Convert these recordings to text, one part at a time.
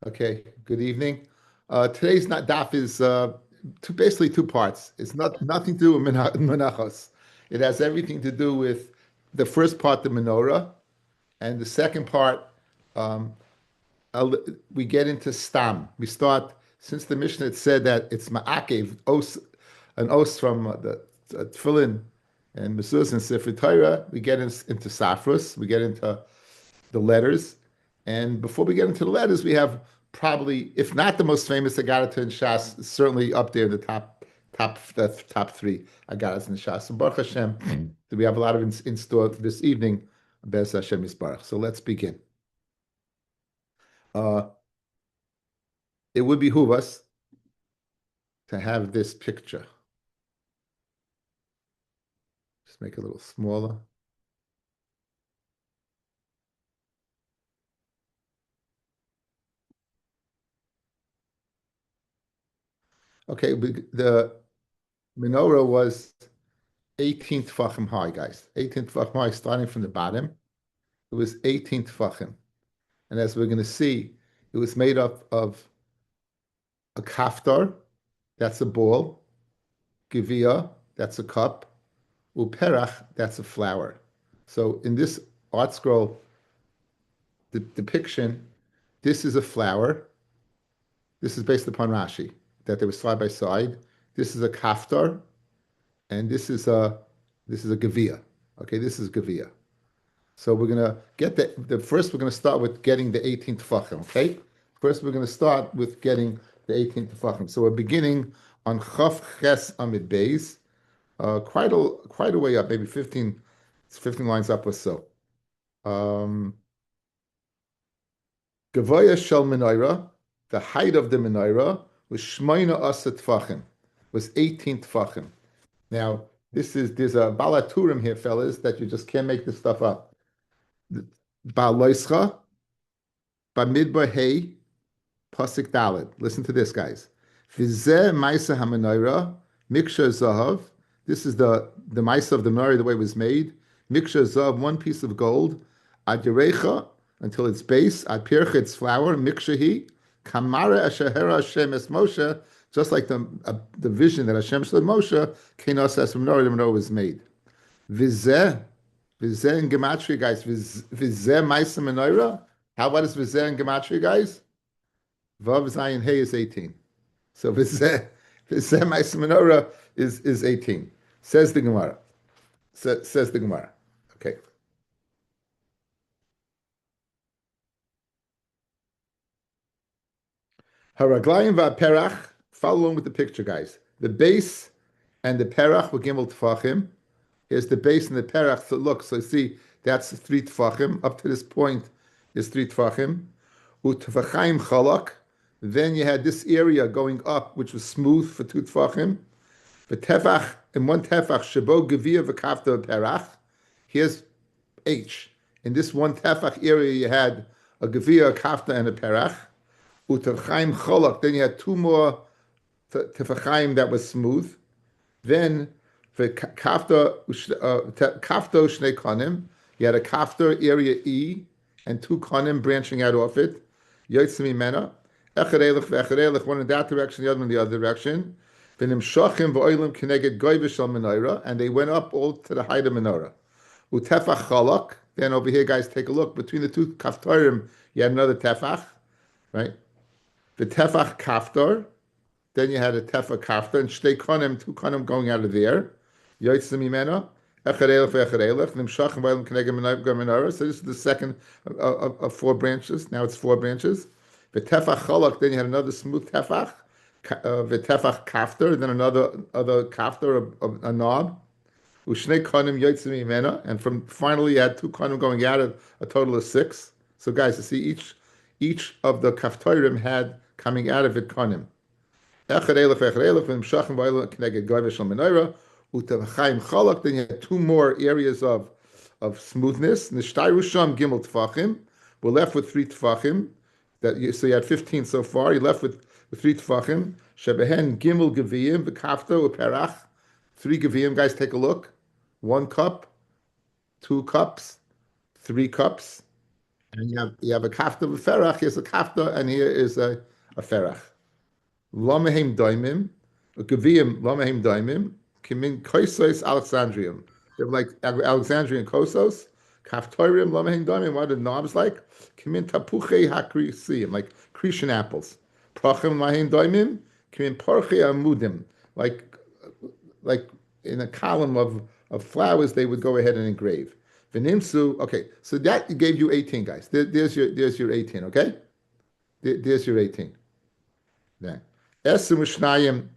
Okay, good evening. Today's not daf is basically two parts. It's nothing to do with Menachos. It has everything to do with the first part, the menorah, and the second part, um, we get into stam. We start since the Mishnah had said that it's ma'akev, an os from the tefillin and mezuzah and sefer Torah. We get into safras. We get into the letters. And before we get into the letters, we have probably, if not the most famous Agarata in Shas, certainly up there in the top three Agaras in Shas. So Baruch Hashem, we have a lot of in store this evening. Bez Hashem Yisbarach. So let's begin. Uh, it would behoove us to have this picture. Just make it a little smaller. Okay, the menorah was 18 tefachim high, guys. 18 tefachim high, starting from the bottom. It was 18 tefachim. And as we're going to see, it was made up of a kaftar, that's a ball, gevia, that's a cup, uperach, that's a flower. So in this art scroll the depiction, this is a flower. This is based upon Rashi, that they were side by side. This is a kaftar, and this is a gevia. Okay, this is gevia. So we're gonna get the first. We're gonna start with getting the 18th tefachim. Okay, first we're gonna start with getting the 18th tefachim. So we're beginning on Chaf Ches Amid Beis, quite a way up, maybe 15 lines up or so. Gevaya Shel Menorah, the height of the menorah was Shmoina Asa Tefachim, was 18 tefachim. Now there's a balaturim here, fellas, that you just can't make this stuff up. Ba'aloischa, Ba'midbar Hey, Pasik Dalet. Listen to this, guys. Vizeh Maisa HaMenorah, Miksha Zahav. This is the Maisa of the menorah, the way it was made. Miksha Zahav, one piece of gold. Ad Yerecha, until its base. Ad Pircha, its flower. Mikshahi. Kamara Ashahera Hashem Es Moshe, just like the vision that Hashem showed Moshe, Kenos as menorah, the menorah was made. Vizeh in gematria, guys. Vizeh Maisa Menorah. How about this Vizeh in gematria, guys? Vav Zayin Hey is 18. So Vizeh Maisa Menorah is 18. Says the Gemara. Says the Gemara. Okay. Haraglayim va'perach. Follow along with the picture, guys. The base and the perach were gimel tefachim. Here's the base and the perach. So look, so see, that's 3 tefachim. Up to this point is 3 tefachim. Utefachim chalak. Then you had this area going up, which was smooth for 2 tefachim. V'tefach, in 1 tefach, shebo gevia v'kafta perach. Here's H. In this 1 tefach area, you had a gevia, a kafta, and a perach. Utefachim chalak. Then you had 2 more tefachim that was smooth. Then for kafta shnei konim, you had a kafta area E and 2 konim branching out off it. Yotzim imena, echad elech ve'echad elech, one in that direction, the other in the other direction. V'nim shochim v'oilim keneged goyvish shel menorah, and they went up all to the height of menorah. Utefach chalak. Then over here, guys, take a look between the 2 kaftarim. You had another tefach, right? The tefach kaftar. Then you had a tefach kaftar and shtei konim, 2 konim going out of there. Yotzim imena, echad elech ve'echad elech, v'nim shochim v'oilim keneged menorah. So this is the second of 4 branches. Now it's 4 branches. The tefach chalak. Then you had another smooth tefach. The tefach kaftar. Then other kaftar, a knob. Ushnei konim yotzim imena, and from finally you had 2 konim going out of a total of 6. So guys, you see each of the kaftarim had coming out of it konim. Echad elef echad elef v'nim shachim v'oilim keneged goyvish shel menorah. Utevachim chalak. Then you had 2 more areas of smoothness. Nishtayu sham gimel tefachim. We're left with 3 tefachim. So you had 15 so far. You're left with 3 tefachim. Shebehen gimel geviyim v'kafta u'perach. 3 geviyim. Guys, take a look. 1 cup, 2 cups, 3 cups, And you have a kafta of a ferach. Here's a kafta, and here is a ferach. Lamehim daimim, gaviyim lamehim daimim, kimin koisos Alexandrium. They have like Alexandrian kosos, kaftorium lamehim daimim. What are the knobs like? Kimin tapuche hakrisium, like Cretan apples. Prachim lamehim daimim, kimin porche amudim, like in a column of flowers they would go ahead and engrave. Venimsu, okay, so that gave you 18 guys. There's your 18, okay? There's your 18. Then. Esem Mishnayim,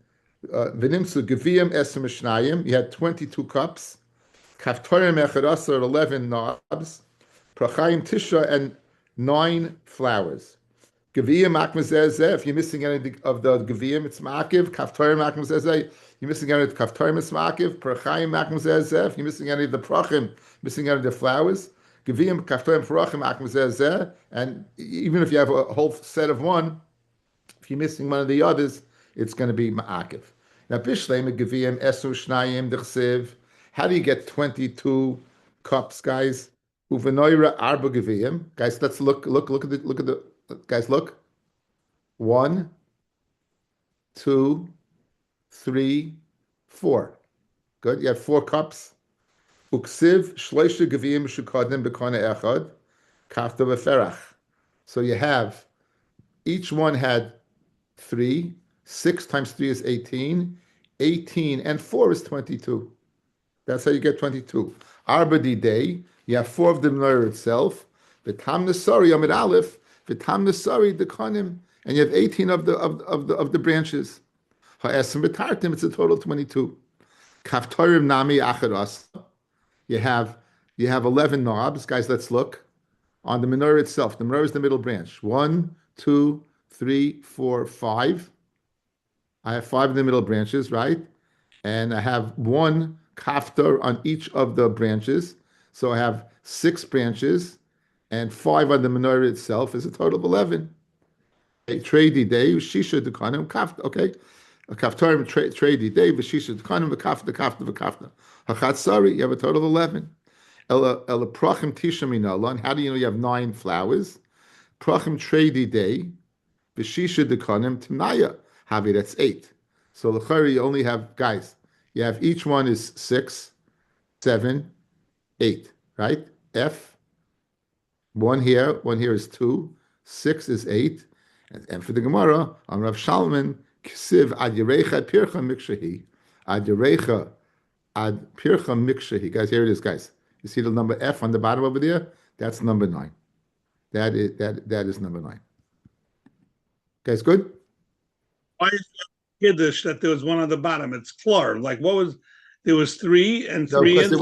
Venimsu Geviyim Esem Mishnayim, you had 22 cups. Kaftorim Echadasa, 11 knobs. Prachayim Tisha, and 9 flowers. Geviyim Akmazezeh, if you're missing any of the Geviyim, it's Ma'akiv. Kaftorim Akmazezeh, you're missing any of the Kaftorim, it's Ma'akiv. Prachayim Akmazezeh, if you're missing any of the Prachim, missing any of the flowers. Geviyim Kaftorim Prachim Akmazezeh, and even if you have a whole set of one, if you're missing one of the others, it's going to be ma'akiv. Now, bishleim geviyim esu shnayim dechsev. How do you get 22 cups, guys? Uvenoira arba geviyim. Guys, let's look at the guys. Look, 1, 2, 3, 4. Good. You have 4 cups. Uksiv shloisha geviyim shukadim bekona echad kafta v'ferach. So you have each one had 3. 6 times 3 is 18. 18 and 4 is 22. That's how you get 22. Arbadi day, you have 4 of the menorah itself. V'tam nesari amid aleph. V'tam nesari dekanim, and you have 18 of the branches. Ha'esim b'tartim, it's a total of 22. Kaftorim nami acharas. You have 11 knobs, guys. Let's look on the menorah itself. The menorah is the middle branch. 1, 2, 3, 4, 5. I have 5 in the middle branches, right? And I have 1 kaftar on each of the branches. So I have 6 branches, and 5 on the menorah itself is a total of 11. Trady day, shisha dekanim kafta. Okay, a kaftarim trady day, v'shisha dekanim v'kafta kafta v'kafta. Hachatzari, you have a total of 11. Ela prachim tisha minalan. How do you know you have 9 flowers? Prachim trady day. V'shisha dekanim timnaya. Havi, that's 8. So l'chari, you only have, guys, you have each one is 6, 7, 8, right? F, 1 here is 2, 6 is 8. And for the Gemara, on Rav Shalman, Ksiv ad yerecha pircha mikshahi. Ad yerecha ad pircha mikshahi. Guys, here it is, guys. You see the number F on the bottom over there? That's number 9. That is number 9. Guys, good? Why is it Kiddush that there was one on the bottom? It's klar. Like there was 3 and 3 no, and 3.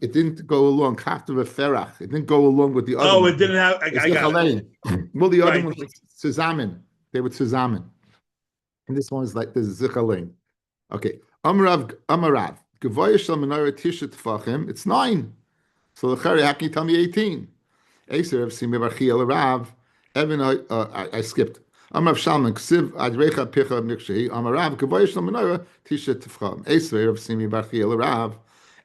It didn't go along. Kafta v'ferach. It didn't go along with the other. Oh, one. it didn't have. I got it. Well, the other one was zusammen. They were zusammen. And this one is like the zichalein. Okay. Amarav. Gavoya shel menorah tisha tefachim. It's 9. So l'chari, how can you tell me 18? Eser of simi barchi el rav. Evan, I skipped. Amrav Shalman, Ksiv Adrecha Picha Mikshahi, Amarav, Kavoy Shal Menorah, Tisha Tifcham. Esver of Simi Barchi El Rav,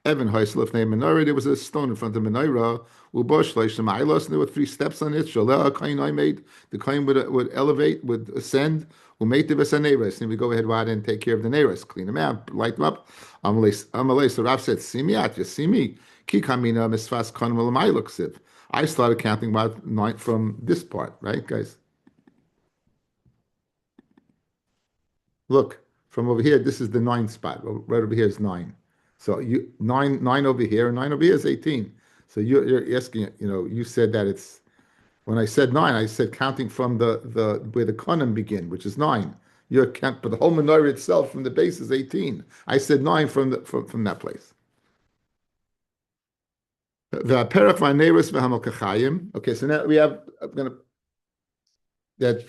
Evan Heislef named Menorah, there was a stone in front of Menorah, Ubosh Leisham Ailos, and there were 3 steps on it. Shaleh Kain I made, the Kain would elevate, would ascend, Umate Vesaneres, and we go ahead and take care of the Neres, clean them out, light them up. Amalei, so Rav said, Simiat, you see me, Kikamina Misfas Kanmal Mailuksiv. I started counting about 9 from this part, right, guys? Look, from over here, this is the 9 spot. Right over here is 9. So you 9 over here, and 9 over here is 18. So you're asking, you said that it's, when I said 9, I said counting from the where the konim begin, which is 9. You're but the whole menorah itself from the base is 18. I said 9 from that place. The perach v'aneros v'hamalkachayim. Okay, so now we have that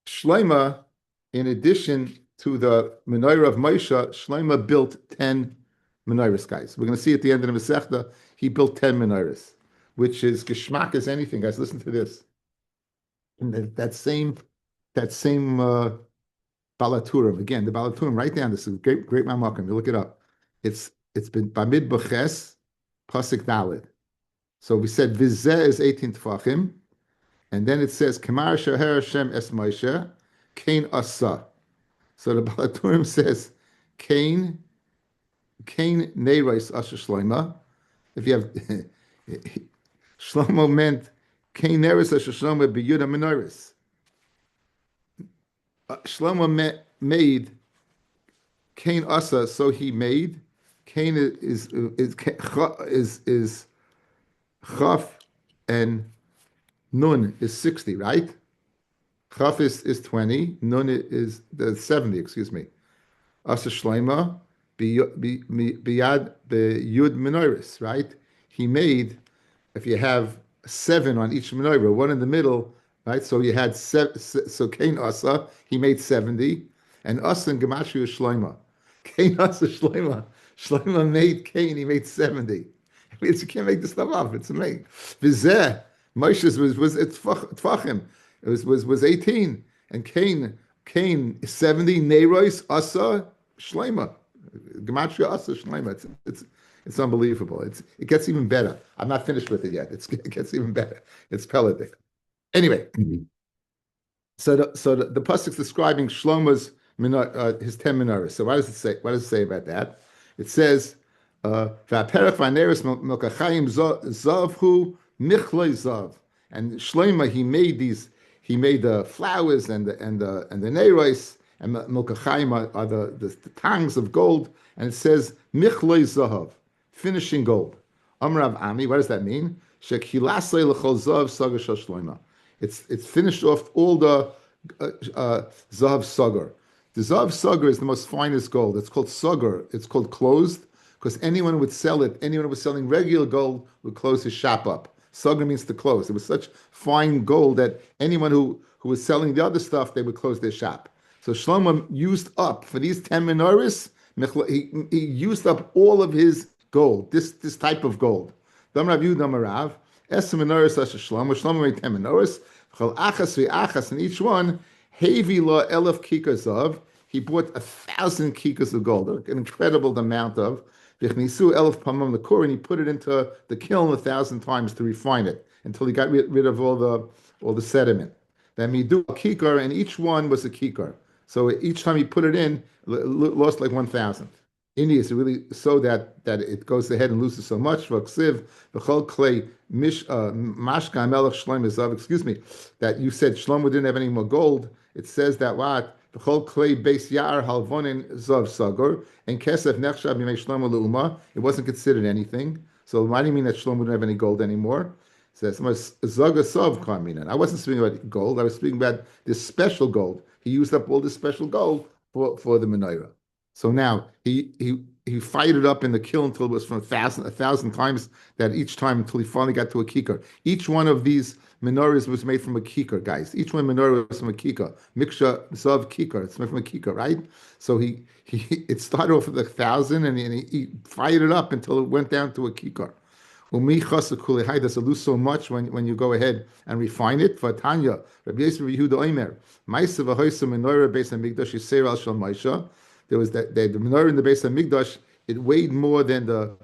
Shloima, in addition to the menorah of Moshe, Shlomo built 10 menorahs, guys. We're going to see at the end of the Masechta, he built 10 menorahs, which is geschmack as anything, guys. Listen to this. And that same Balaturim, again, the Balaturim, write down, this is a great Mamakim, you look it up. It's been Bamid B'ches, Pasik Dalid. So we said Vizeh is 18 Tfachim, and then it says Kamar Shaher Hashem Es Moshe, Kain Asa. So the Balaturim says Kain Neiros Asher Shloima. If you have Shlomo meant Kain Neiros Asher Shloima B'Yuda Menoris. Shlomo made Kain Asa, so he made. Kain is Chaf, and Nun is 60, right? Chaf is 20, Nun is the 70, excuse me. Asa Shleima, Biyad Yud Menoris, right? He made, if you have 7 on each menorah, one in the middle, right? So you had so Cain Asa, he made 70, and Asa and Gematria is Shleima. Cain Asa Shleima. Shleima made Cain, he made 70. I mean, you can't make this stuff up. It's amazing. Vizeh, Moshe's was Tfachim. It was 18, and Cain is 70. Neiros Asa Shleima. Gematria Asa Shleima. It's unbelievable. It gets even better. I'm not finished with it yet. It gets even better. It's Peladik. Anyway, so the pasuk's describing Shlomo's his 10 menorahs. So what does it say? What does it say about that? It says, "V'aperach v'aneres milkachayim zavhu michloi zav." And Shlomo he made the flowers and the neiros, and milkachayim are the tongues of gold. And it says michloi zav, finishing gold. Amrav Ami, what does that mean? Shekilasei l'chol zav sagar shel Shlomo. It's finished off all the zav sagar. The zav sagar is the most finest gold. It's called sagar. It's called closed because anyone who would sell it, anyone who was selling regular gold would close his shop up. Sagar means to close. It was such fine gold that anyone who was selling the other stuff, they would close their shop. So Shlomo used up for these 10 menorahs. He used up all of his gold. This type of gold. Dam Rav Yehuda Marav. Es menorahs asher Shlomo. Shlomo made 10 menorahs. Chol achas v'achas, and each one hevi la elef kikas of. He bought 1,000 kikas of gold, an incredible amount of. V'chnisu elef pamam l'kor, and he put it into the kiln 1,000 times to refine it until he got rid of all the sediment. Then he do a kikar, and each one was a kikar. So each time he put it in, lost like 1,000. India is really so that it goes ahead and loses so much. Excuse me, that you said Shlomo didn't have any more gold. It says that what v'chol klei beis yar halvonin zav sagar and kesef nechshav b'mei Shlomo leuma. It wasn't considered anything. So why do you mean that Shlomo didn't have any gold anymore? It says zaga sav kaminan. I wasn't speaking about gold. I was speaking about this special gold. He used up all this special gold for the menorah. So now he fired it up in the kiln until it was from 1,000 times that each time until he finally got to a kikar. Each one of these menorahs was made from a kikar, guys. Each one menorah was from a kikar. Miksha zav kikar. It's made from a kikar, right? So it started off with 1,000 and he fired it up until it went down to a kikar. Does it lose so much when you go ahead and refine it? For Tanya, Rabbi Yehuda Omer, Ma'asav ha'hoisa menorah beis hamikdash yiseir al shel Moshe. There was the menorah in the base of Migdash. It weighed more than the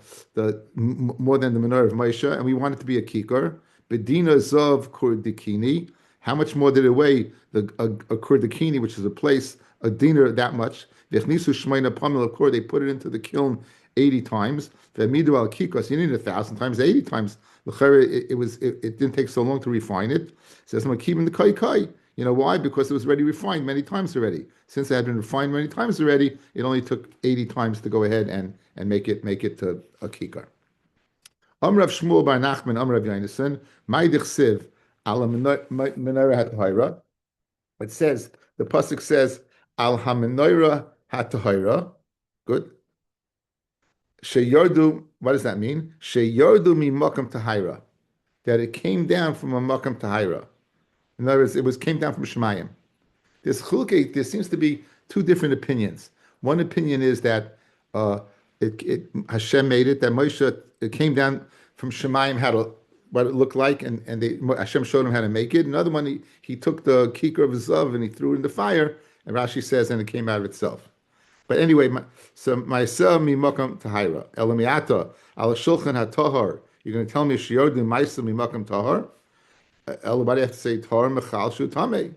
menorah of Moshe, and we want it to be a kikar. Bedina zav kurdikini. How much more did it weigh? A kurdikini, which is a place, a dinar that much. V'chnisu shmeina pamel akor. They put it into the kiln 80 times. V'midu al kikos. You need 1,000 times, 80 times. It didn't take so long to refine it. It says makibim the kai. You know why? Because it was already refined many times already. Since it had been refined many times already, it only took 80 times to go ahead and make it to a kikar. Amrav Shmuel bar Nachman, Amrav Yonason, Ma'idich Siv, Al Menorah HaTahira. It says, the pasuk says, Al HaMenorah HaTahira. Good. Sheyardu, what does that mean? Sheyardu mi Makam Tahira. That it came down from a Makam Tahira. In other words, it came down from Shemayim. There seems to be two different opinions. One opinion is that Hashem made it, that Moshe, it came down from Shemayim, what it looked like, and Hashem showed him how to make it. Another one, he took the kikar of zav and he threw it in the fire, and Rashi says, and it came out of itself. But anyway, so Ma'aseh mi makam tahira, elamiata, al shulchan hatahar, You're going to tell me shiyordu ma'isa mimakam tahar? Everybody have to say tahar mechal shu tamei.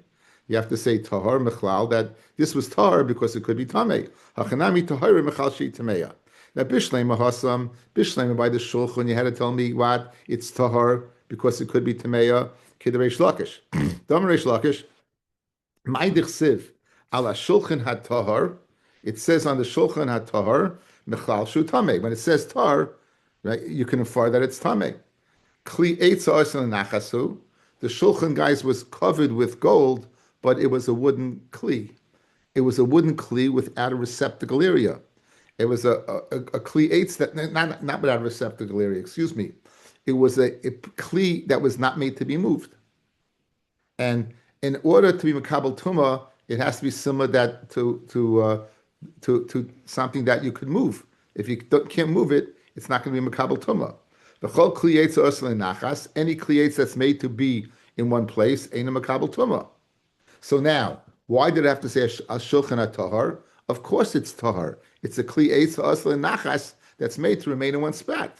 You have to say tahar mechlal, that this was tahar because it could be tamei. Hachanami tahar mechal shi tameya. Now bishlema hasam, bishlema by the shulchan, you had to tell me what? It's tahar because it could be tameya. Kidreish lakish. Dam reish lakish. Ma'idich siv ala shulchan had tahar. It says on the shulchan had tahar mechlal shu tamei. When it says tahar, right, you can infer that it's tamei. Kli eitza arsan nachasu. The shulchan, guys, was covered with gold, but it was a wooden kli. It was a wooden kli without a receptacle area. It was a kli eitz that not without a receptacle area. Excuse me. It was a kli that was not made to be moved. And in order to be makabel tuma, it has to be similar that to something that you could move. If you can't move it, it's not going to be makabel tuma. The whole kliyetz ursel nachas, any kliyetz that's made to be in one place, ain't a makabel tuma. So now, why did I have to say a shulchan tahar? Of course, it's tahar. It's a kliyetz ursel nachas that's made to remain in one spot.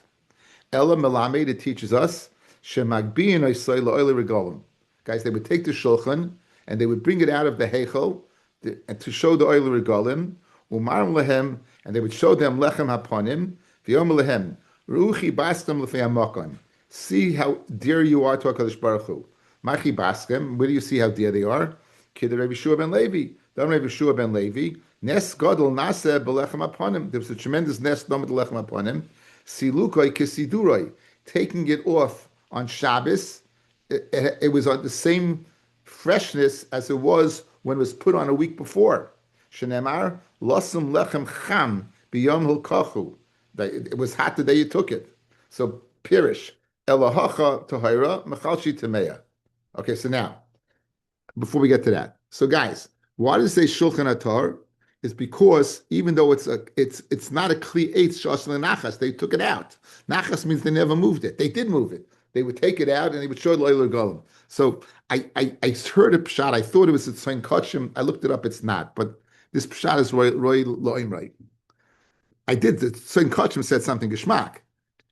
Ella melamed, it teaches us shemagbiin oisay la'oile regalim. Guys, they would take the shulchan and they would bring it out of the heichel to show the oile regalim. Umarim lehem, and they would show them lechem haponim. V'yom lehem. Ruchi baskem l'fei. See how dear you are to HaKadosh Baruch Hu. Machi baskem, where do you see how dear they are? Kid Rabbi Shua ben Levi. Dam Rabbi Shua ben Levi. Nes gadol naseh b'lechem aponim. There was a tremendous nes dom b'lechem aponim. Silukoi kisiduroi. Taking it off on Shabbos, it was on the same freshness as it was when it was put on a week before. Shenemar losum lechem cham b'yom hilkachu. It was hot the day you took it. So, pirish, elahacha tahira, mechalshi tameya. Okay, so now, before we get to that, so guys, why does it say shulchan atar? Is because even though it's not a kli eitz shasel nachas, they took it out. Nachas means they never moved it. They did move it. They would take it out and they would show it loyal golem. So I heard a pshat. I thought it was a tzayin kachim. I looked it up. It's not, but this pshat is roy loim right. I did. The Tzayin Kachim said something geschmack.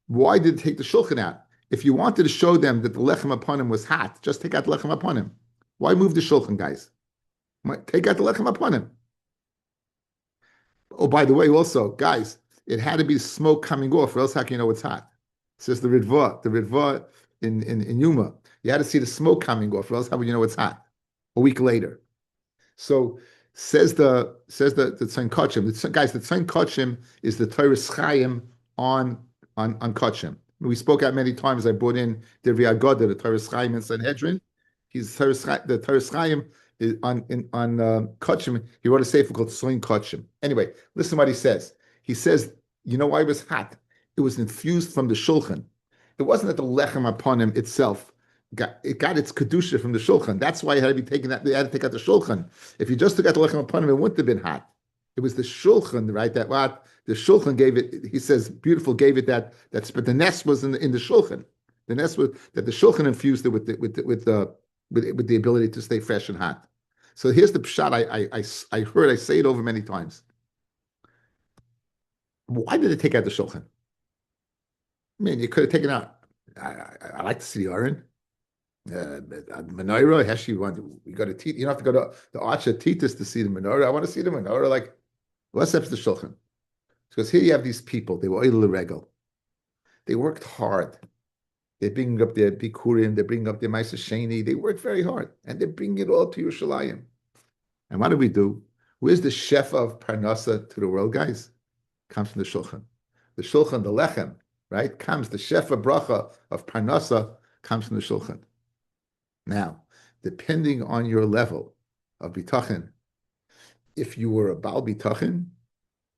Why did it take the shulchan out? If you wanted to show them that the lechem upon him was hot, just take out the lechem upon him. Why move the shulchan, guys? Take out the lechem upon him. Oh, by the way, also, guys, it had to be smoke coming off, or else how can you know it's hot? It says the Ritva in Yuma. You had to see the smoke coming off, or else how would you know it's hot? A week later. So says the Tzayin Kachim. Guys, the Tzayin Kachim is the Torah Chaim on Kachim. We spoke out many times. I brought in Divrei Agoda, the Torah Chaim in Sanhedrin. The Torah Chaim is on Kachim. He wrote a sefer called Tzayin Kachim. Anyway, listen what he says. He says, you know why it was hot? It was infused from the shulchan. It wasn't that the lechem upon him itself got its kedusha from the shulchan. That's why it had to be taken out. They had to take out the shulchan. If you just took out the lechem upon him, it wouldn't have been hot. It was the shulchan, right? That what the shulchan gave it. He says, beautiful, gave it that. But the nest was in the shulchan. The nest was that the shulchan infused it with the ability to stay fresh and hot. So here's the pshat. I heard. I say it over many times. Why did they take out the shulchan? I mean, you could have taken out. I like to see the Aron. Menorah, Heshi, you got to teach. You don't have to go to the Archer Titus to see the menorah. I want to see the menorah. Like, what's up to the shulchan? Because here you have these people. They were oil regal. They worked hard. They're bringing up their bikurim. They're bringing up their ma'aser sheni. They worked very hard, and they're bringing it all to Yerushalayim. And what do we do? Where's the chef of parnasa to the world, guys? Comes from the shulchan. The shulchan, the lechem, right? Comes the chef of bracha of parnasa comes from the shulchan. Now, depending on your level of bitachon, if you were a Baal bitachon,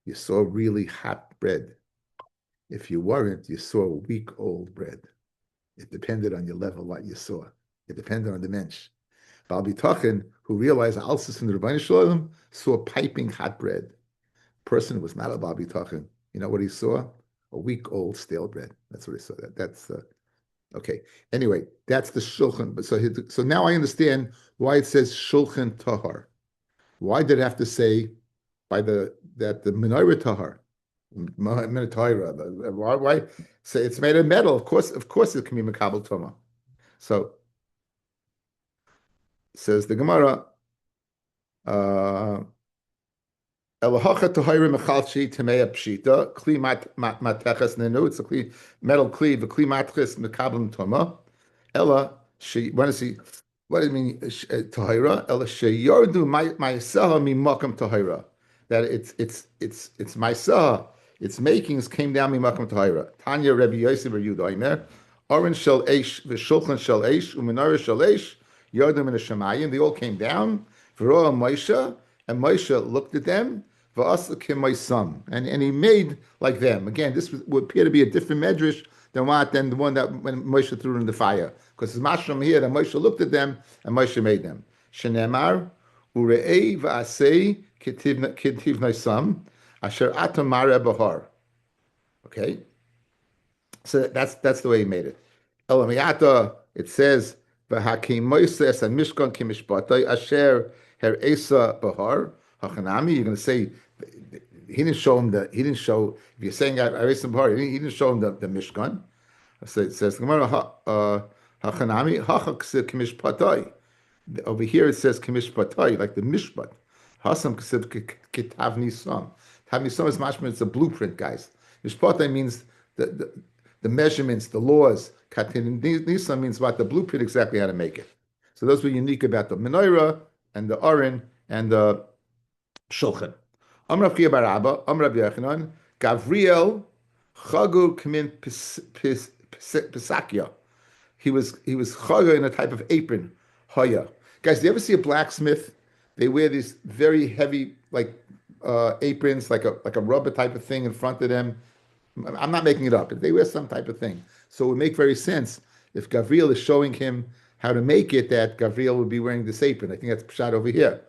you saw really hot bread. If you weren't, you saw week-old bread. It depended on your level, what you saw. It depended on the mensch. Baal bitachon, who realized Alsis from the Rabbi Shalom, saw piping hot bread. Person was not a Baal bitachon. You know what he saw? A week-old stale bread. That's what he saw. That's okay. Anyway, that's the shulchan. But so now I understand why it says shulchan tahar. Why did it have to say that the menorah tahar? Minatayra. Why? So it's made of metal. Of course, it can be Makabal Tuma. So says the Gemara. Elahacha tohayrim mechalchi tamei pshita kli mateches nenu. It's a kli metal kli v'kli matches mekablim toma. Ella she when is he? What does it mean tahira? Ella sheyordu ma'asaha mimakam tahira. That it's ma'asaha. Its makings came down mimakam tahira. Tanya Rabbi Yosef or Yudaimer. Oren shel eish v'shulchan shel eish u'menorah shel eish yordu min hashamayim. They all came down. V'roa Moshe, and Moshe looked at them. V'asakim my son, and he made like them. Again, this would appear to be a different medrash than the one that when Moshe threw in the fire. Because it's mashram here that Moshe looked at them and Moshe made them. Shenemar ure'ei v'asei kitiv naisam asher atam mare bahar. Okay, so that's the way he made it. Elamiyata, it says v'hakim Moshe es mishkan kimishpatay asher her esa bahar hachanami. You're going to say he didn't show him the. He didn't show. If you're saying esa bahar, he didn't show him the mishkan. So it says Gemara hachanami hachak kimishpatay. Over here it says kimishpatay, like the mishpat. Hasam kitav nisam. Tav nisam is mashman. It's a blueprint, guys. Mishpatay means the measurements, the laws. Katin nisam means what the blueprint exactly how to make it. So those were unique about the menorah and the aron and the shulchan. Amrav Chia Barabba, Amrav Yechanan, Gavriel chagu kamin pisakya. He was chaga in a type of apron. Haya. Guys, do you ever see a blacksmith? They wear these very heavy aprons, like a rubber type of thing in front of them. I'm not making it up. They wear some type of thing. So it would make very sense if Gavriel is showing him how to make it, that Gavriel would be wearing this apron. I think that's shot over here.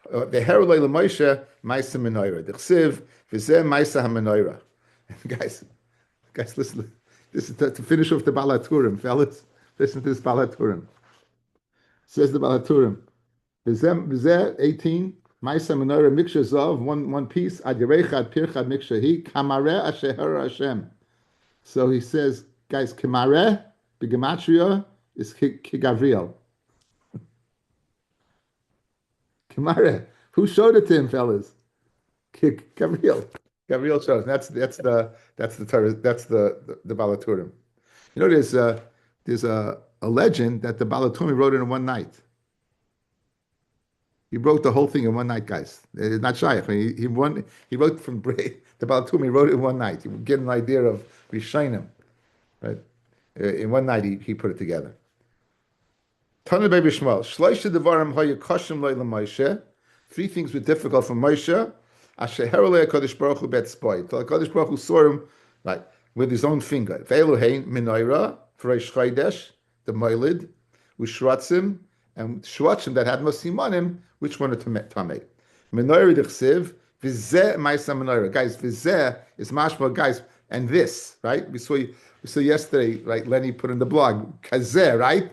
The Herolay Moshe Maisa Menorah. The Chsiv V'zeh Maisa HaMenorah. Guys, listen. This is to finish off the Balaturim, fellas. Listen to this Balaturim. Says the Balaturim. V'zeh 18 Maisa Menorah Miksha Zav, one piece. Ad Yerecha Ad Pircha Miksha Hi Kamareh Asher Hashem. So he says, guys, Kamareh B'gematria is Gavriel. Kamara. Who showed it to him, fellas? Gavriel. Gavriel shows. That's the Balaturim. You know, there's a legend that the Balaturim wrote it in one night. He wrote the whole thing in one night, guys. It's not shy. I mean, he wrote from the Balaturim. He wrote it in one night. You get an idea of Rishonim, right? In one night, he put it together. Tana Baby Shmuel. Shloisha devarim haya kashim loy Moshe. Three things were difficult for Moshe. Asher herolei HaKadosh Baruch Hu bet spoy. Till HaKadosh Baruch Hu saw him with his own finger. Ve'elohein menorah for Reish Chodesh, the moilid, u'shratzim, and shratzim that had no simanim, which one are tamei. Menorah d'chsiv v'zeh ma'isa menorah. Guys, v'zeh is mashma, guys, and this, right? We saw yesterday, right? Lenny put in the blog, kazeh, right?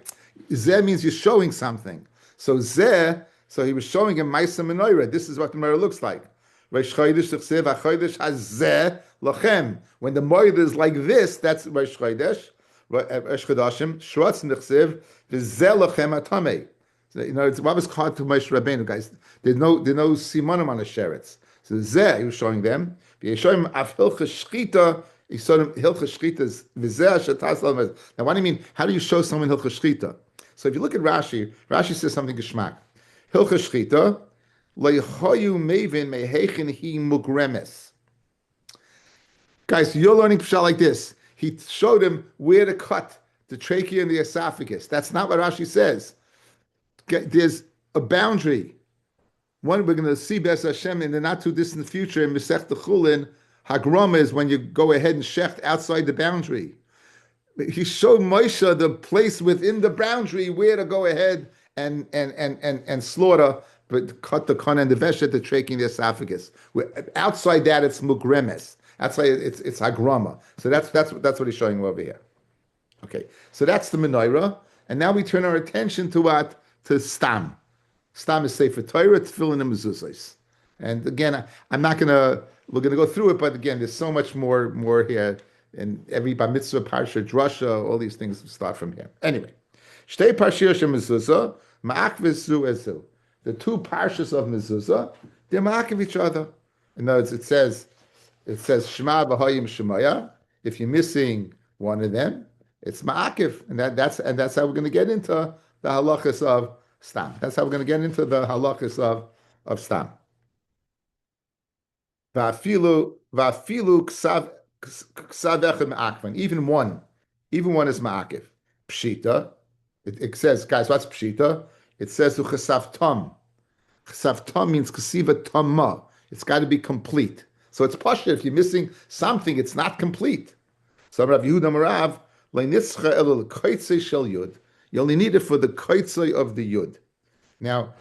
Zeh means you're showing something. So zeh, so he was showing him Maisa Menorah. This is what the menorah looks like. Reish Chodesh t'chsev hachodesh hazeh lochem. When the moed is like this, that's Reish Chodesh. Reish Chodashim shratz t'chsev v'zeh lochem atamei. You know, it's what was called to Moshe Rabbeinu, guys. There's no simanim on the sheretz. So zeh, he was showing them. He showed him af hilchas shchita. He showed him hilchas shchitas v'zeh shetas lamed. Now, what do you mean? How do you show someone hilchas shchita? So if you look at Rashi, Rashi says something geschmack. Hilchas shchita le'choyu mevin mehechin hi mugremes. Guys, you're learning pshat like this. He showed him where to cut the trachea and the esophagus. That's not what Rashi says. There's a boundary. One we're going to see Bes Hashem in the not too distant future in Masech Chulin. Hagrama is when you go ahead and shecht outside the boundary. He showed Moshe the place within the boundary where to go ahead and slaughter, but cut the kon and the veshet, the trachea, the esophagus. Outside that, it's mugremes. Outside it's hagrama. So that's what he's showing over here. Okay, so that's the menorah, and now we turn our attention to what? To stam. Stam is Sefer Torah, tefillin and mezuzos. And again, I'm not going to we're going to go through it, but again, there's so much more here. And every bar mitzvah, parsha, drasha, all these things start from here. Anyway, shtei parshiyos mezuzah, ma'akviz zu ezu. The two parshas of mezuzah, they're ma'akiv each other. In other words, it says Shema v'hayim Shemaya. If you're missing one of them, it's ma'akiv, and that's how we're going to get into the halachas of stam. That's how we're going to get into the halachas of stam. Va'afilu ksav echad ma'akvan. Even one is ma'akiv. Pshita. It says, guys, what's pshita? It says uchesav tam. Chesav tam means kasiva tamma. It's got to be complete. So it's pasha. If you're missing something, it's not complete. So Rav Yehuda Marav leinitzcha el koitzei shel yud. You only need it for the koitzei of the yud. Now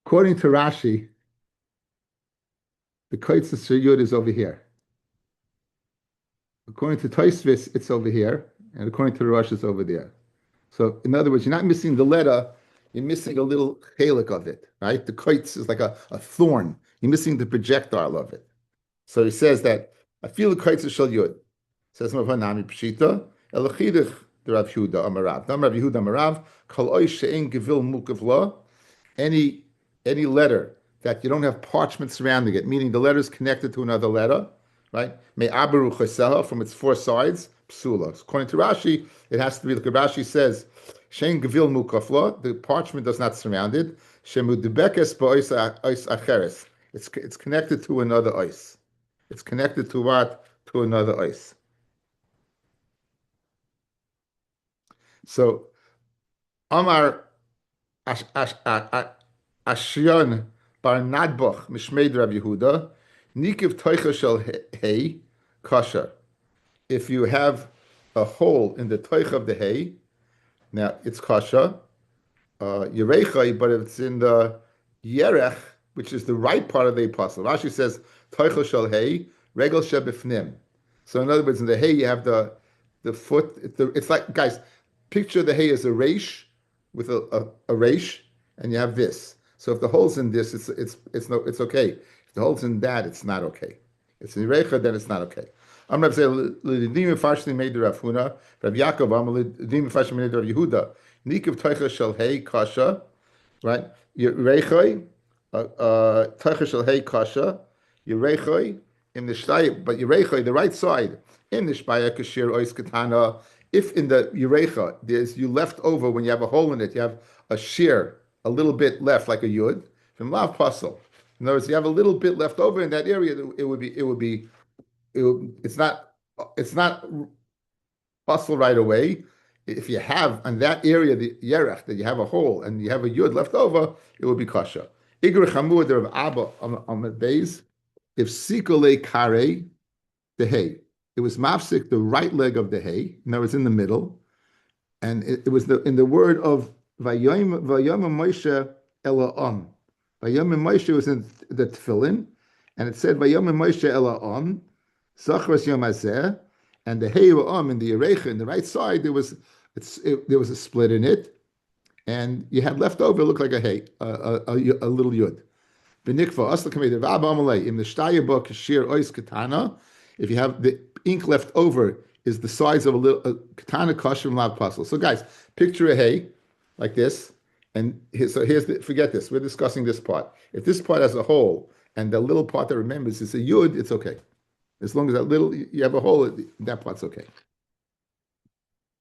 according to Rashi, the koitzei shel yud is over here. According to Tosfos, it's over here, and according to the Rosh, it's over there. So, in other words, you're not missing the letter; you're missing a little chelik of it, right? The koitz is like a thorn. You're missing the projectile of it. So he says that I feel the koitz shel yud. Says Mavanami Pshita Elachidich the Rav Yehuda Amarav. Dam Rav Yehuda Amarav Kol Oish She'en Gevil Mukav La. Any letter that you don't have parchment surrounding it, meaning the letter is connected to another letter. Right? May abaru cheseha from its four sides, psula. According to Rashi, it has to be like Rashi says, shein gevil mukafla, the parchment does not surround it. Shemu debekes ba'ois acheres. It's connected to another ois. It's connected to what? To another ois. So, Amar Ashyon bar Nadboch mishmeid Rav Yehuda. Nikiv toicha shel hay kosher. If you have a hole in the toicha of the hay, now it's kosher. Yerechai, but if it's in the yerech, which is the right part of the apostle. Rashi says toicha shel hay regel shebifnim. So in other words, in the hay you have the foot. It's like, guys, picture the hay as a reish with a reish, and you have this. So if the hole's in this, it's okay. If the hole's in that, it's not okay. It's in Reicha, then it's not okay. I'm Rav say Lidim Farshli made the Rav Huna, Rav Yaakov, I'm Lidim Farshli made the Rav Yehuda. Nikav Teicha Shel Hey Kasha, right? Reicha, Teicha Shel Hey Kasha, Yereicha in the Shtay, but Yereicha, the right side in the Shpaya Kashir Ois Katana. If in the Yereicha there's you left over when you have a hole in it, you have a shear, a little bit left like a yud from Lav Pasel. In other words, you have a little bit left over in that area. It's not possible right away. If you have on that area the yerech that you have a hole and you have a yud left over, it would be kasha. Igor chamur der of Abba on the base. If sikole kare the hay, it was mafsik the right leg of the hay. And that was in the middle, and it was in the word of vayom Moshe ela Vayom Moshe was in the tefillin, and it said Vayom Moshe ela Zachras Yom Hazeh, and the Hey in the Yerecha in the right side there was a split in it, and you had left over. It looked like a hay, a little yud. V'nikva asla kamei Rabbi Amalei in the Shtaya book Kashir Ois Katana. If you have the ink left over, is the size of a katana kosher and lav puzzle. So guys, picture a hay like this. And forget this. We're discussing this part. If this part has a hole and the little part that remembers is a yud, it's okay. As long as that little you have a hole, that part's okay.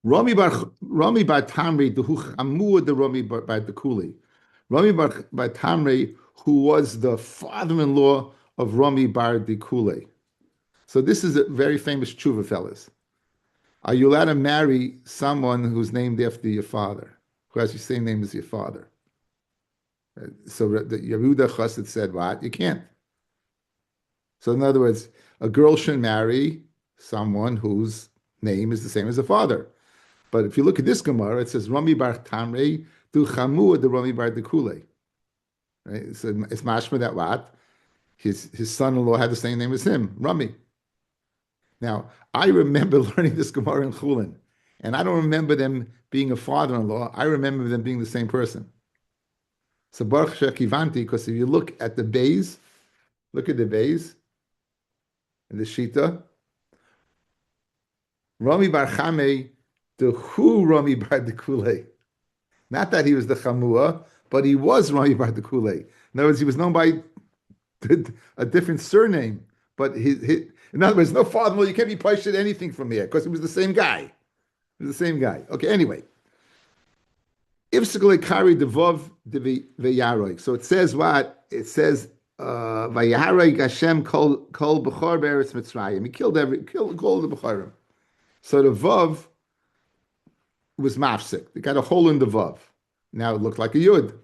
Rami bar Tamri duhu chamur the Rami bar the Kuli. Rami bar Tamri, who was the father-in-law of Rami bar the Kule. So this is a very famous tshuva, fellas. Are you allowed to marry someone who's named after your father, who has the same name as your father? So the Yehuda Chassid said, what? You can't. So in other words, a girl should marry someone whose name is the same as the father. But if you look at this Gemara, it says, Rami bar Tamre du chamu the Rami bar de Kule. Right? So it's mashma that what? his son-in-law had the same name as him, Rami. Now, I remember learning this Gemara in Chulin, and I don't remember them being a father-in-law. I remember them being the same person. So Baruch Shekivanti, because if you look at the bays, look at the bays and the Shita, Rami Bar Chame, the who Rami Bar Dekule. Not that he was the Chamua, but he was Rami Bar Dekule. In other words, he was known by a different surname. But in other words, no father-in-law, you can't be punished anything from here because he was the same guy. He was the same guy. Okay, anyway. If carry the Vav the Vayaroig. So it says what? It says Vayaroig Hashem kol b'chor be'eretz Mitzrayim. He killed all the B'chorim. So the Vav was mafsik. They got a hole in the Vav. Now it looked like a Yud.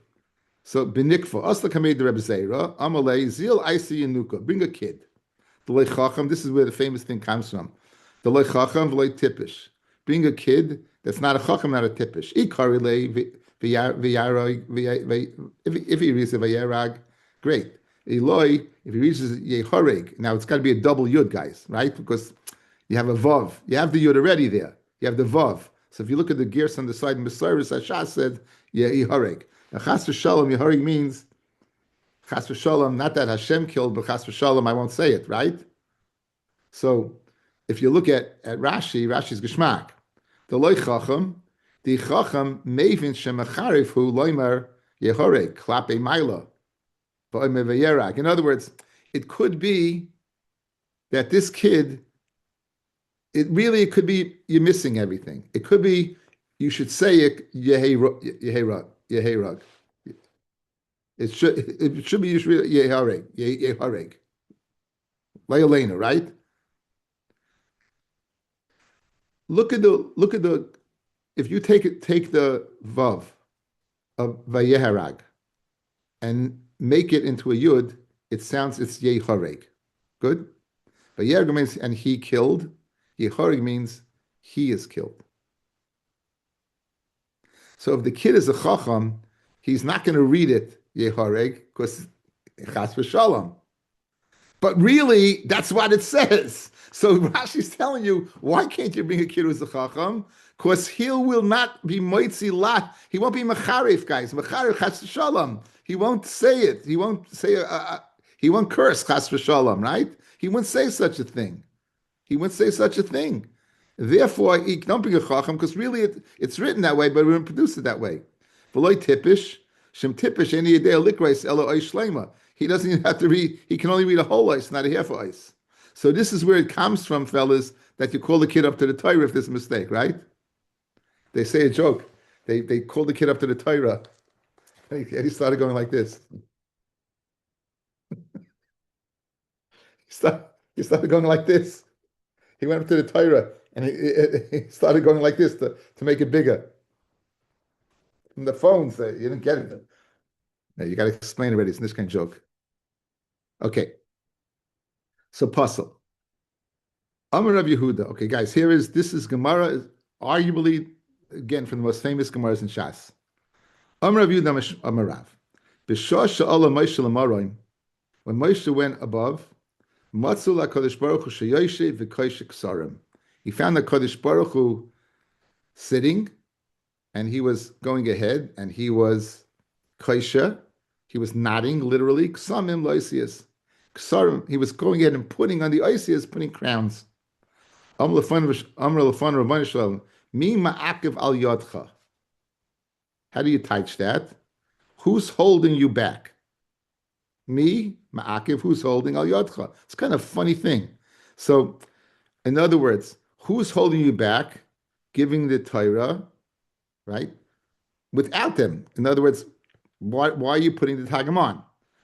So Benikfa, Asla Kamed the Rebbe Zeira, Amalei, Zil Isi Yanuka, bring a kid. The Lei Chacham, this is where the famous thing comes from. The Lei Chacham, V'lei Tippish. Bring a kid that's not a Chacham, not a Tippish. Ikarilei, V'yarag, if he reads a V'yarag, great. Eloi, if he reaches Yehoreg, now it's got to be a double Yud, guys, right? Because you have a Vav. You have the Yud already there. You have the Vav. So if you look at the gears on the side, Mesiris Hashas said, Yehoreg. Now, Chas v'shalom, Yehorig means Chas v'shalom, not that Hashem killed, but Chas v'shalom, I won't say it, right? So, if you look at Rashi's Geshmak, the Loi Chacham, the Chacham, Mevin Shemacharif, who Loimer Yehorig, Klape Maila, V'omer V'yerag. In other words, it could be that this kid, it could be you're missing everything. It could be you should say it Yeherag. It should be Yehareg. Layalena, right? Look at the if you take the Vav of Vayeharag and make it into a Yud, it's Yehareg. Good? Vayehareg means and he killed. Yehareg means he is killed. So if the kid is a chacham, he's not going to read it Yehareg because chas v'shalom. But really, that's what it says. So Rashi's telling you, why can't you bring a kid who's a chacham? Because he will not be moitzi lat. He won't be macharif, guys. Macharif chas v'shalom. He won't say it. He won't say. He won't curse chas v'shalom, right? He won't say such a thing. He won't say such a thing. Therefore, he don't bring a chacham because really it's written that way, but we don't produce it that way. V'loy tippish, shem tippish any day likreis elo oish shlema. He doesn't even have to read. He can only read a whole ice, not a half ice. So this is where it comes from, fellas, that you call the kid up to the Torah if there's a mistake, right? They say a joke. They call the kid up to the Torah, and he started going like this. He started going like this. He went up to the Torah. And he started going like this to make it bigger. From the phones, you didn't get it. No, you got to explain already. It's this kind of joke. Okay. So puzzle. Amar Rav Yehuda. Okay, guys, this is Gemara, arguably, again, from the most famous Gemaras in Shas. Amar Rav Yehuda Amar Rav. B'shah she'ala Moshe l'maroim. When Moshe went above, Matzu la'kadosh baruch hu sheyoshe v'koysh ksarim. He found the Kadosh Baruch Hu sitting, and he was going ahead, and he was kaisha. He was nodding, literally. Ksamim loisias. Ksarim. He was going ahead and putting on the oisias, putting crowns. Amr lefan Rabbani Shalom. Mi ma'akiv al yodcha. How do you touch that? Who's holding you back? Me ma'akiv. Who's holding al yodcha? It's kind of a funny thing. So, in other words, who's holding you back, giving the Torah, right? Without them. In other words, why are you putting the Tagam on?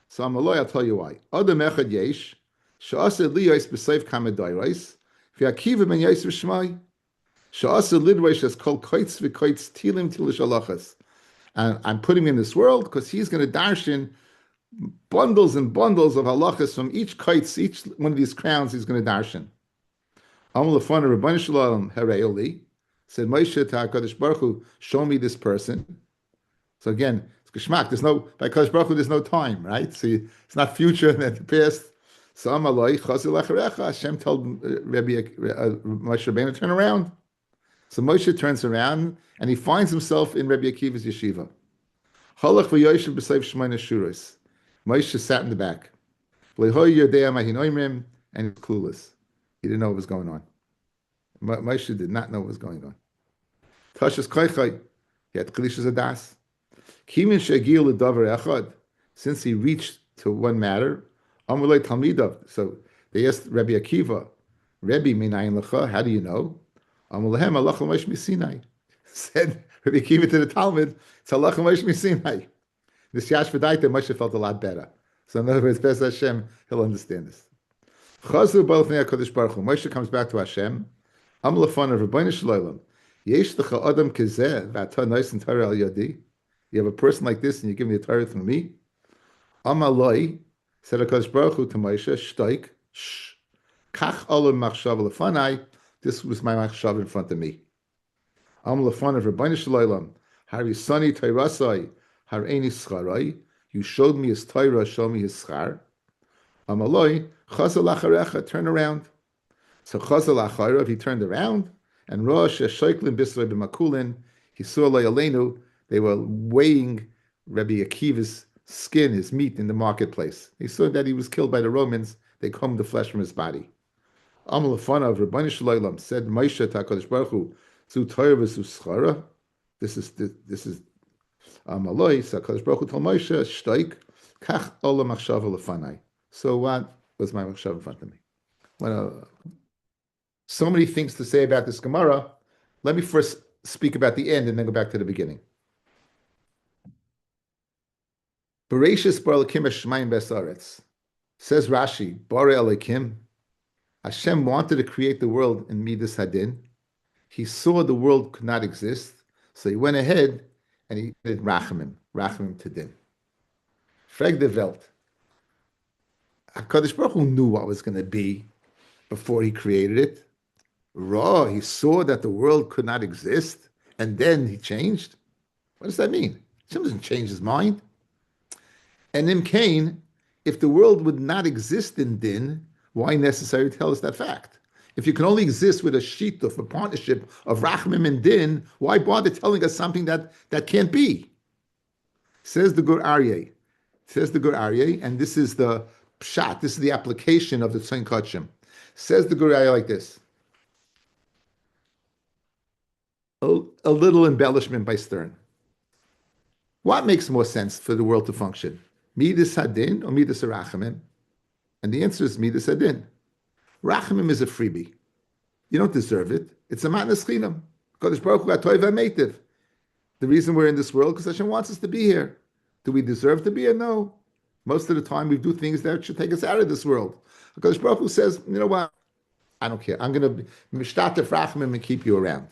So I'll tell you why. Adam echad yesh, she'aseh liyos b'seif kamedayros, v'yakiva ben yosef shmai, she'aseh lidrosh as kol koitz v'koitz tilim tilish halachas. And I'm putting him in this world because he's going to darshan bundles and bundles of halachas from each koitz, each one of these crowns he's going to darshan. Amar lefan Rabbani Shalom Hereoli said Moshe to HaKadosh Baruch Hu, show me this person. So again, Geschmack. There's no, by Kodesh Baruch Hu, there's no time, right? See, it's not future and then the past. So Amaloi, Chazil Acharecha, Hashem told Moshe Rabbeinu to turn around. So Moshe turns around and he finds himself in Rabbi Akiva's yeshiva. Halach v'yoshev b'seiv shmona shuros. Moshe sat in the back. V'lehoy yodea mahinoimrim, and he was clueless. He didn't know what was going on. Moshe did not know what was going on. Tashas koichai, he had klishas adas. Kimin shagil l'davar echad, since he reached to one matter, amulei talmidav. So they asked Rabbi Akiva, Rabbi minayin lecha, how do you know? Amulahem Allah Moshe Misinai. Said Rabbi Akiva to the Talmud, it's Allah Moshe Misinai. This Yash V'daita, Moshe felt a lot better. So in other words, B'ez Hashem, he'll understand this. Chazu Balfnei HaKadosh Baruch Hu. Moshe comes back to Hashem. Am lefanav Rabbeinu Shalom. Yesh lecha adam kezeh v'ata noisen Torah al yadi. You have a person like this and you give me the Torah from me. Am aloi, said HaKadosh Baruch Hu to Moshe, shtoik, shh. Kach olam machshav lefanai. This was my machshav in front of me. Am lefanav Rabbeinu Shalom. Hari sani Torasai, har eni scharai. You showed me his Torah, show me his schar. Am aloi, chazal acharecha, turn around. So chazal acharev, he turned around, and Rosh Sheiklin Bisrei b'Makulin, he saw Le'alenu, they were weighing Rabbi Akiva's skin, his meat, in the marketplace. He saw that he was killed by the Romans. They combed the flesh from his body. Amal Afanav, Rabbeinu Shalom said, Moshe HaKadosh Baruch Hu, Zu Torah v'Zu Schara. This is Amaloi. So HaKadosh Baruch Hu told Moshe, Shtoik, Kach Olam Machshava Lefanai. So what was my machshava in front of me? So many things to say about this Gemara. Let me first speak about the end and then go back to the beginning. Bereshis bar Elokim Hashemayim be'aretz. Says Rashi, bar Elokim, Hashem wanted to create the world in Midas Hadin. He saw the world could not exist, so he went ahead and he did Rachamim to Din. Frag de Welt. HaKadosh Baruch Hu knew what was going to be before he created it. Raw, he saw that the world could not exist, and then he changed. What does that mean? Hashem doesn't change his mind. And in Cain, if the world would not exist in Din, why necessary to tell us that fact? If you can only exist with a shituf, a partnership of Rachmim and Din, why bother telling us something that can't be? Says the Gur Aryeh. And this is the pshat, this is the application of the Tzayin Kachim. Says the Gur Aryeh like this. A little embellishment by Stern. What makes more sense for the world to function? Midas Hadin or Midas Rachamim? And the answer is Midas Hadin. Rachamim is a freebie. You don't deserve it. It's a matnas chinam. Kodesh Baruch Hu atoy v'ameitiv. The reason we're in this world because Hashem wants us to be here. Do we deserve to be here? No. Most of the time we do things that should take us out of this world. Kodesh Baruch Hu says, you know what? I don't care. I'm going to be mishtatef Rachamim and keep you around.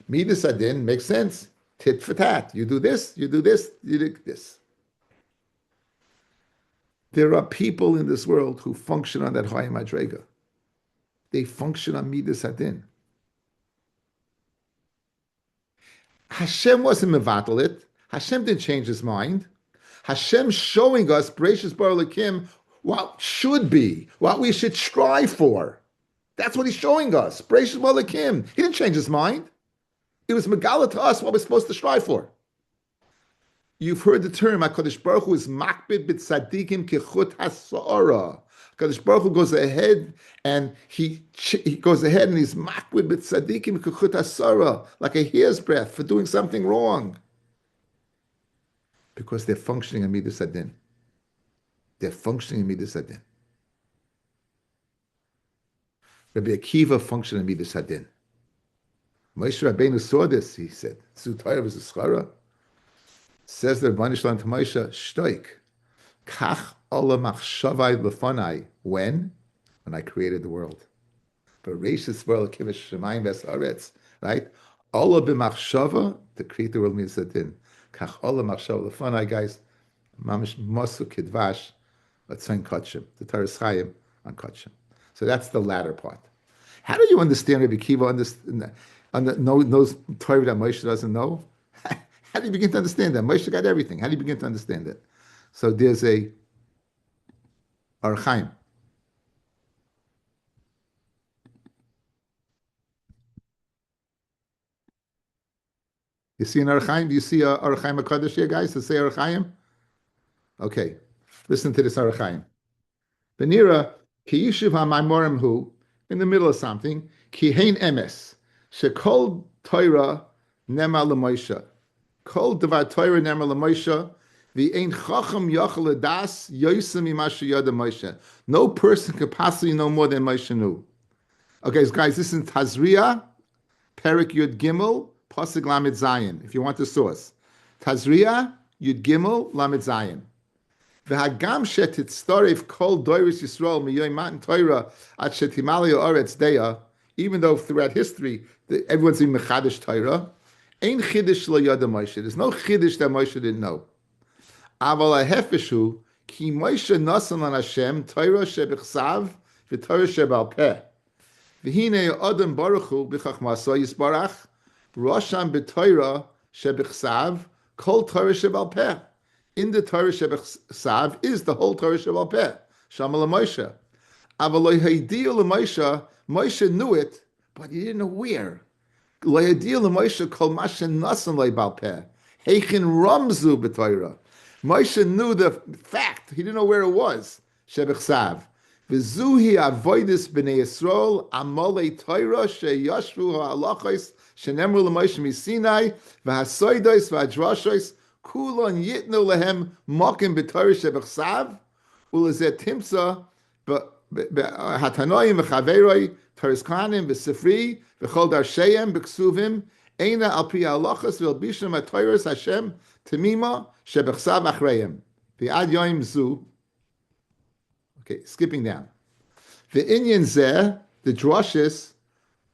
Midas Hadin makes sense. Tit for tat. You do this, you do this, you do this. There are people in this world who function on that high madrega. They function on Midas Hadin. Hashem wasn't mevatel it. Hashem didn't change his mind. Hashem showing us, Bereshis bar Elokim, what should be, what we should strive for. That's what he's showing us. Bereshis bar Elokim. He didn't change his mind. It was Megala to us what we're supposed to strive for. You've heard the term, HaKadosh Baruch Hu is makbid b'tzadikim kechut hasa'ara. HaKadosh Baruch Hu goes ahead and he goes ahead and he's makbid b'tzadikim kechut hasa'ara, like a hair's breadth for doing something wrong. Because they're functioning in Midas Hadin. They're functioning in Midas Hadin. Rabbi Akiva functioned in Midas Hadin. Moshe Rabbeinu saw this, he said, Zutayr was a schara. Says the Rabbi Shalom to Moshe, Shtoik, Kach ola machshavai lefanai. When I created the world. But Reshis bar Elokim Hashemayim be'aretz, right? Ola b'machshava, to create the world means Hadin. Kach ola machshava lefanai, guys, mamish mosu kidvash, Tzayin Kachim, the Torah Chaim on Kachim. So that's the latter part. How do you understand Rabbi Akiva knows Torah that Moshe doesn't know? How do you begin to understand that? Moshe got everything. How do you begin to understand it? So there's a Archaim. You see an Archaim? Do you see a Archaim HaKadosh here, guys, to say Archaim? Okay, listen to this Archaim. Benira, ki yishuv ha-maimorim hu, in the middle of something, ki hein emes, shekol Torah nema l'moisha. Kol devar Torah nema l'moisha, v'ein chacham yachal das yoisem imashu yada Moshe. No person could possibly know more than Moshe knew. Okay, so guys, this is Tazria, Perik Yud Gimel, Pasuk Lamed Zayin, if you want the source. Tazria, Yud Gimel, Lamed Zayin. V'hagam shetitztorif kol doiris Yisrael miyoy matan Torah at shetimali oretz deya, even though throughout history everyone's in mechadish Torah, ein chiddush lo yada Moshe. There's no chiddush that Moshe didn't know. Aval hahefeshu ki Moshe nasan lan Hashem Torah shebichsav v'Torah shebal peh. V'hinei adam baruch hu b'chachmaso yisbarach rosham b'Torah shebichsav kol Torah shebal peh. In the Torah Shebechsav is the whole Torah Shebal Peh, Shama Moshe. Avaloi Haidiyu Moshe, Moshe knew it, but he didn't know where. Lo Haidiyu Moshe Kol Mashe Nasan Leibal Peh, Heichin Ramzu b'Torah. Moshe knew the fact; he didn't know where it was. Shebechsav. V'zuhi avoidis b'nei Yisrael amolei Torah sheyashvu ha'alachos shenemru l'Moshe misinai v'hasoidos v'hadrashos. Kulon yitnu lehem mokim b'Torah shebechsav ulezet timsa hatanoim v'chaveroi Torahs klanim v'sifri v'chol darsheyem b'ksuvim eina al pi halachas v'elbishim ha'Torahs Hashem temima shebechsav achreim v'ad yoim zu. Okay, skipping down. V'inyan zeh the drushes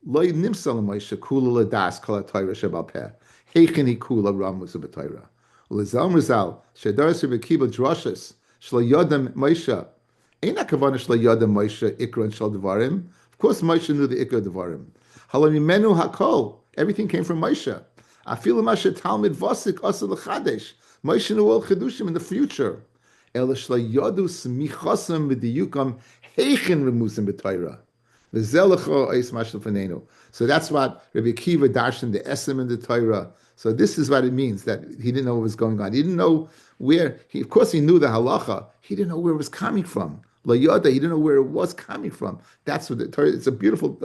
loy nimsa l'Moshe kula l'das kol ha'Torah shebal peh heichen hi kula ramus b'Torah. L'zal Rizal, Shedaris Rekiba Droshes, Shlo Yodam Moshe. Ain't that Kavanah Shlo Yodam Moshe Ikra and Shal Devarim? Of course, Moshe knew the Ikra Devarim. Halamimenu Hakol. Everything came from Moshe. Afilu Mashe Talmid Vasik Asa L'Chadesh. Moshe knew all Chedushim in the future. El Shlo Yodu Smichosam V'diyukam Heichen Remusim B'Torah. V'zelecho Eis Mashal Fanenu. So that's what Rabbi Akiva darshan the Esem in the Torah. So this is what it means, that he didn't know what was going on. He didn't know where, of course he knew the halacha, he didn't know where it was coming from. La Yoda, he didn't know where it was coming from. That's what the Torah, it's a beautiful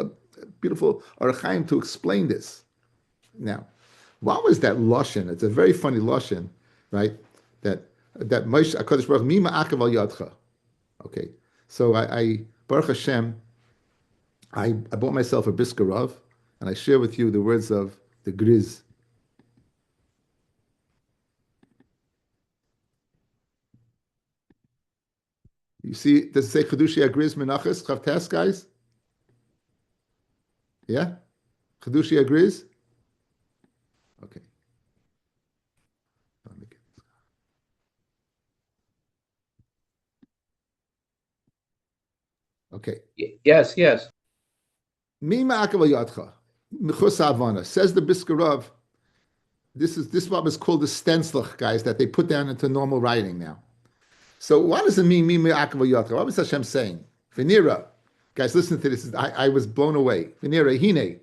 Arachaim to explain this. Now, what was that Lashon? It's a very funny Lashon, right? That Moshe, HaKadosh Baruch Mima Akav Al Yadcha. Okay, so I Baruch Hashem, I bought myself a Briskerov, and I share with you the words of the Griz. You see, does it say Chedushi Agriz Menachos Chavtes, guys? Yeah? Chedushi Agriz? Okay. Okay. Yes, yes. Mima Akav Yadcha, Mechus Havana, says the Briskerov. This is what was called the Stenslach, guys, that they put down into normal writing now. So what does it mean, Mima Akav Yadcha? What was Hashem saying? Venira, guys, listen to this. I was blown away. Venira, Hine,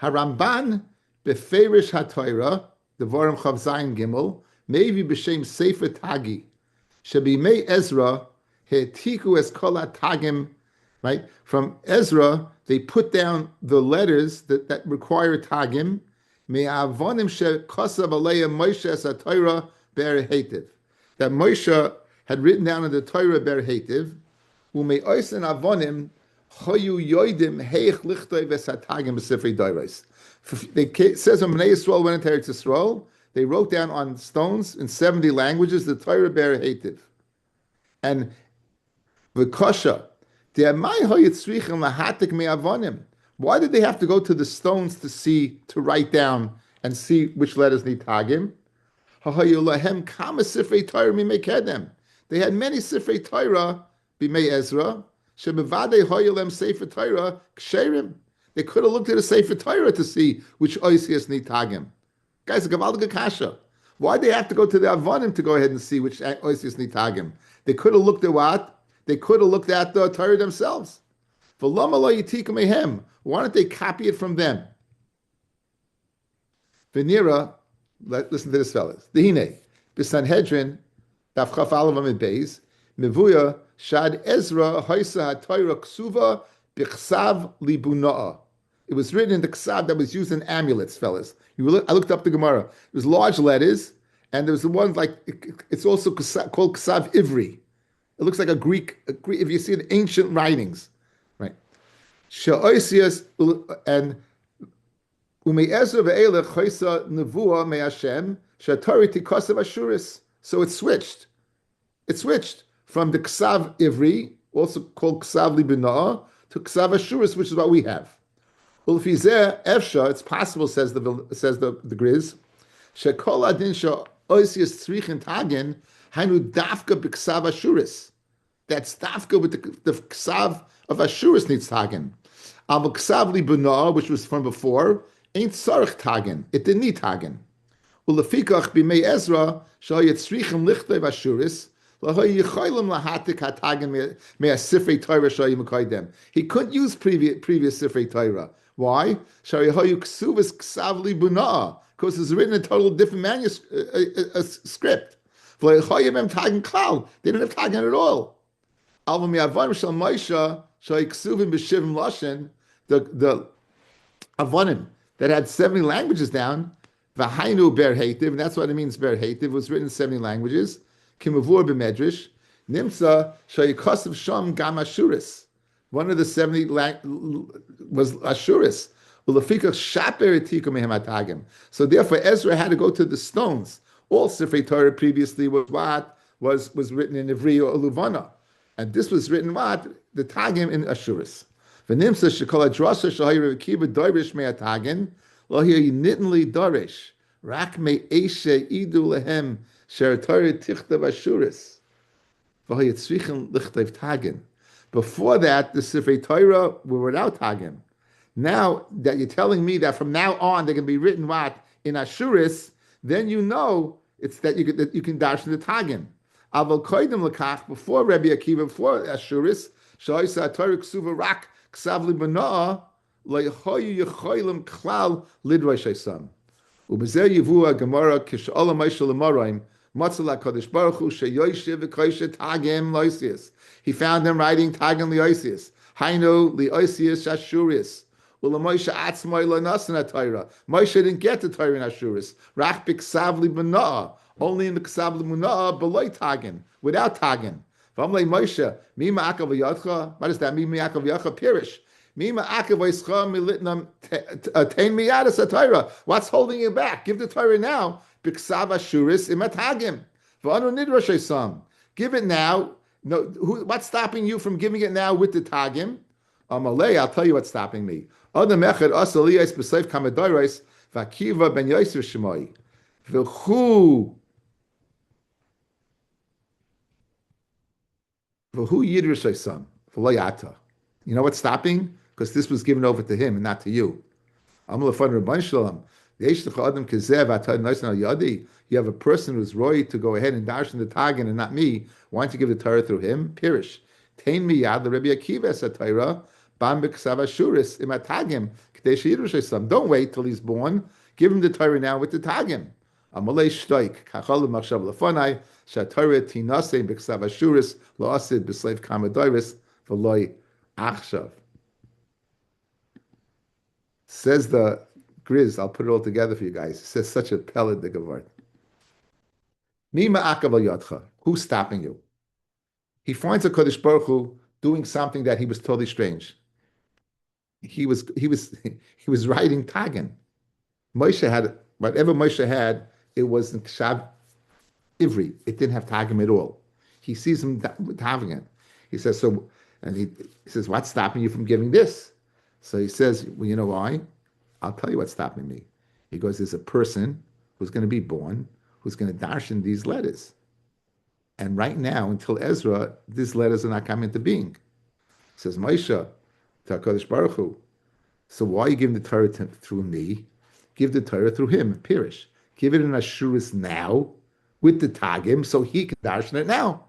Haramban Beferish HaTorah, the Vorim Chav Zayin Gimel, maybe B'Shem Sefer Tagi, Shabi Mei Ezra, Hetiku Es Kol HaTagim. Right? From Ezra, they put down the letters that require tagim. That Moshe had written down in the Torah ber hetiv. It says when Bnei Yisrael went into Eretz Yisrael, they wrote down on stones in 70 languages the Torah ber hetiv. And the kasha. Why did they have to go to the stones to write down and see which letters need tagim? They had many sifrei Torah b'mei Ezra. They could have looked at a sefer Torah to see which oisias need tagim. Guys, a gavaldiga kasha. Why they have to go to the Avonim to go ahead and see which Oisius need Tagim? They could have looked at what? They could have looked at the Torah themselves. Why don't they copy it from them? Venira, listen to this, fellas. Dehine, B'Sanhedrin, Daf Chaf Aleph Amid Beis, Mevuya Shad Ezra Haisa HaTorah Ksuva B'Chsav Libuna'a. It was written in the ksav that was used in amulets, fellas. I looked up the Gemara. It was large letters, and there was the one like it's also called ksav ivri. It looks like a Greek. If you see the ancient writings, right? She'oisias and ume'ezra ve'elech choisa nevua me'Hashem she'atori tikosav ashuris. So it switched. It switched from the ksav ivri, also called ksav libinah, to ksav ashuris, which is what we have. It's possible, says the Grizz, shekol adin she'oisias tzrichin tagin hainu dafka b'ksav ashuris. That's dafka with the ksav of ashuris needs tagin. Al ksav libunah, which was from before, ain't sarich tagin. It didn't need tagin. Ulefikach b'mei Ezra shal yitzrichin lichtev ashuris. He couldn't use previous Sifrei Torah. Why? Because it's written in a totally different manuscript. They didn't have Tagan at all. The Avonim that had 70 languages down, and that's what it means, ber heitiv, was written in 70 languages. Kimavur b'medrash, Nimsa shayikosav sham gam ashuris. One of the 70 was ashuris. So therefore, Ezra had to go to the stones. All Sifrei Torah previously was what was written in Ivri or Luvana, and this was written what the Tagim in ashuris. V'nimsa shekol hadrasa shahayir v'kiva dorish me'atagin lo hiya nitnli dorish rak me'eshe idu lehem. Before that, the Sifrei Torah were without Tagim. Now that you're telling me that from now on they're going to be written what in Ashuris, then you know it's that you can dash in the Tagim. Aval koydem lekach, before Rabbi Akiva, before Ashuris, sha'isa Torah ksuva rak ksav libana le'choyu yechoylem klal lidroy shaysam. Ubezer yivua gemara kish'ola ma'ishal l'moraim. He found them writing Tagim Liosius. Hainu Liosius Ashuris. Moshe didn't get the Torah in Ashuris. Rach b'ksav libana, only in the ksav libana below Tagin, without Tagin. V'amlei Moshe, mima akav v'yadcha. What does that mean? Mima akav v'yadcha pirish. Mima akav v'yischa militnam tein miyadas Torah. What's holding you back? Give the Torah now. B'ksav ashuris imatagim. V'anu nidrashay sam. Give it now. No, what's stopping you from giving it now with the tagim? Amalei, I'll tell you what's stopping me. Adam echad asaliyas b'seif kamedoros v'akiva ben Yosef shemai v'hu yidrashay sam v'loyata. You know what's stopping? Because this was given over to him and not to you. Amalei Rabban Shalom. You have a person who's roy to go ahead and dash in the Tagin and not me. Why don't you give the Torah through him? Pirish. Tain miyad the Rabbi Akiva es Torah. Bam b'ksav ashuris im atagim. K'dei sheyirush esam. Don't wait till he's born. Give him the Torah now with the Tagim. Amalei shtoik. Kachol l'machshav l'fonai. She'Torah tinasei b'ksav ashuris lo'asid b'sleiv kamadoris v'loi achshav. Says the Grizz, I'll put it all together for you guys. It says such a pellet the Gavard. Mima akav yadcha. Who's stopping you? He finds a Kodesh Baruch Hu doing something that he was totally strange. He was writing Tagin. Moshe had whatever Moshe had. It was in Kshav Ivri. It didn't have Tagim at all. He sees him having it. He says so, and he says, "What's stopping you from giving this?" So he says, "Well, you know why? I'll tell you what's stopping me." He goes, "There's a person who's going to be born who's going to darshan these letters. And right now, until Ezra, these letters are not coming into being." Says Moshe to HaKadosh Baruch Hu, "So why are you giving the Torah through me? Give the Torah through him, Pirish. Give it an ashuris now with the tagim, so he can darshan it now.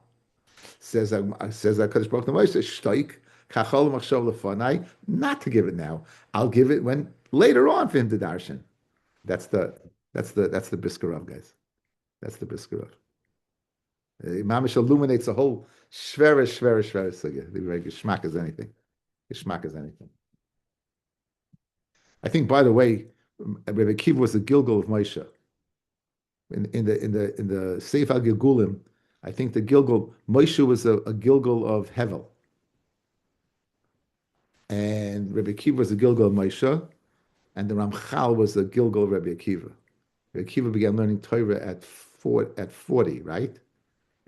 Says Hakadosh Baruch Hu to Moshe, shtoik kachol machshov lefanai, not to give it now. I'll give it when later on for him to darshan. That's the Briskerov, guys. That's the Briskerov. Mamish illuminates a whole shvera sugya. The very geschmack as anything. Geschmack as anything. I think, by the way, Rabbi Akiva was the Gilgal of Moshe. In the Seif Al Gilgulim, I think the Gilgal Moshe was a Gilgal of Hevel, and Rabbi Akiva was the Gilgal of Moshe, and the Ramchal was the Gilgal of Rabbi Akiva. Rabbi Akiva began learning Torah at 40, right?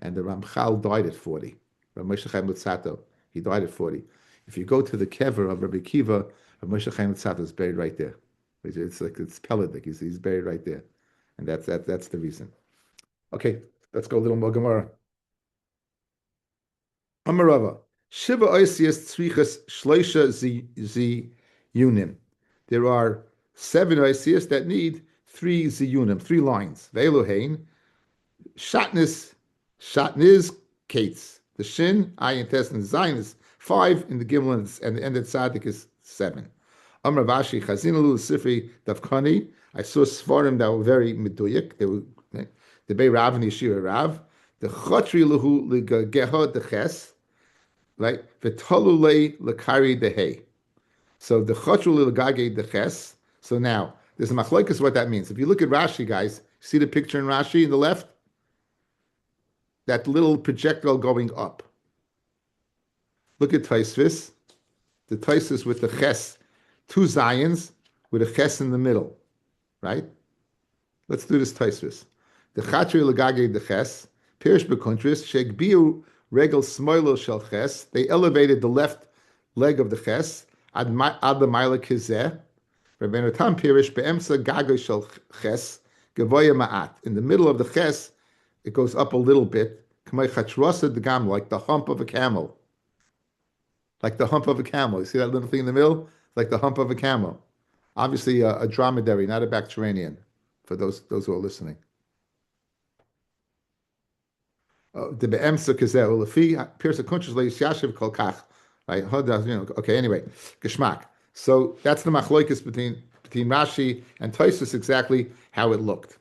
And the Ramchal died at 40. Rabbi Moshe Chaim Lutzato, he died at 40. If you go to the kever of Rabbi Akiva, Rabbi Moshe Chaim Lutzato is buried right there. It's Peledik. He's buried right there, and that's the reason. Okay, let's go a little more Gemara. Amarava Shiva Oisias Tzrichas Shloisha Z Yunim. There are 7 Oisias that need 3 Ziyunim, 3 lines. Ve'elohein Shatnis Kates. The Shin, Ayin Tes, and Zayin is 5, in the Gimel and the end of Tzaddik is 7. Amar Vashi Chazinalu Sifri Davkani. I saw Svarim that were very meduyik. They were the Bei Rav and Yeshua Rav. The Chotri Luhu Ligageha the Ches, right? V'tolulei Lakari the Hay. So the Chotri Ligage the Ches. So now there's a machlokes what that means. If you look at Rashi, guys, see the picture in Rashi in the left? That little projectile going up. Look at Taisvis. The Taisvis with the Ches. 2 Zions with a Ches in the middle. Right? Let's do this Taisvis. The Chatri Lagage the Ches. Pirish Bekontris. Shegbiu Regel Smoilo Shel Ches. They elevated the left leg of the Ches. Ad the Maila Kizeh. Rabbeinu Tam Pirish Be'emsa Gaga Shel Ches. Gavoya Ma'at. In the middle of the Ches, it goes up a little bit. Kamei Chatrasa the Gam, like the hump of a camel. Like the hump of a camel. You see that little thing in the middle? Like the hump of a camel. Obviously a dromedary, not a Bactrianian, for those who are listening. The be'emsa kazeh ulefi pierce a kunches le'yashiv kol kach. Right? Okay. Anyway, geschmack. So that's the machloikis between Rashi and Tosfos, exactly how it looked.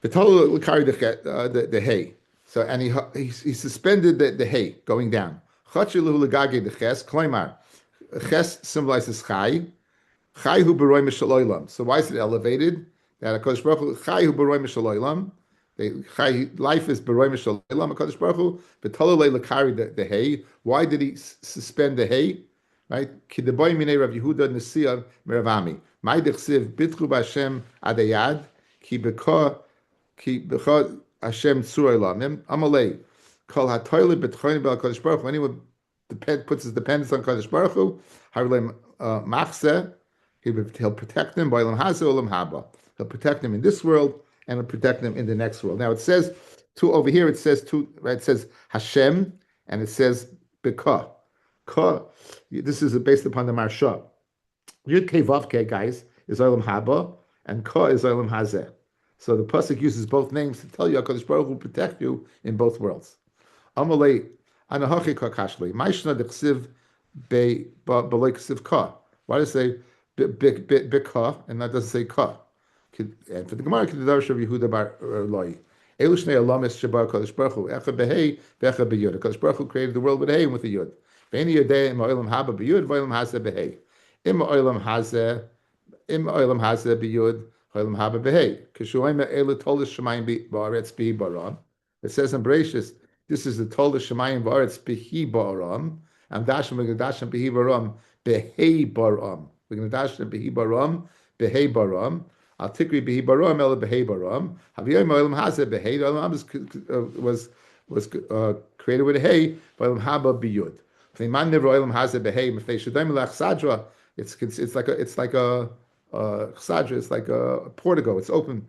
The total carried the hay. So and he suspended the hay going down. Chachilu legage the ches kloimar. Ches symbolizes chai. Chai hu beroy mishaloilam. So why is it elevated? That Hakadosh Baruch Hu chai hu beroy mishaloilam. Life is beroy mishaloilam. Hakadosh Baruch Hu betololei lekari the hay. Why did he suspend the hay? Right? Kideboy minei Rav Yehuda Nesiyav Meravami. My dechsiv bitchu b'Hashem adayad ki b'ko Hashem tzuraylamim amalei kol hatoyle betchoyin b'al Hakadosh Baruch Hu. Anyone puts his dependence on Hakadosh Baruch Hu, harulei machzeh. He'll protect him by Olam Hazeh Olam Haba. He'll protect him in this world and he'll protect him in the next world. Now it says over here. It says right. It says Hashem and it says Beka. Ka. This is based upon the Marsha. Yud Kei Vav Kei, guys, is Olam Haba and Ka is Olam Hazeh. So the pasuk uses both names to tell you Hakadosh Baruch Hu will protect you in both worlds. Amalei anahachi kakashli. Ma'ishna dechsiv be b'loy ksiv ka. Why does it say bika and that doesn't say ka? And for the Gemara, Kedarsh of Yehuda bar Loi. Elu shnei alamis sheba Hakadosh Baruch Hu echa behei vecha b'yud. Hakadosh Baruch Hu created the world with hay and with a yud. Ve'eni yodei im ha'olam haba b'yud v'olam hazeh behei. Im ha'olam hazeh b'yud. It says in Bereshis, this is the Tol Shemayim V'Aretz Behi Ba'aram, and Dashim V'Gadashim Behi Ba'aram Behei Ba'aram. V'Gadashim Behi Ba'aram Behei Ba'aram. Al Tikri Behi Ba'aram Ela Behei Ba'aram. Haviyim Olam Hazeh Behei. Olam was created with a hay. Olam Haba B'Yud. V'Iman Never Olam Hazeh Behei. If they Shadayim Lach Sadra, it's like a Chsadra is like a portico. It's open.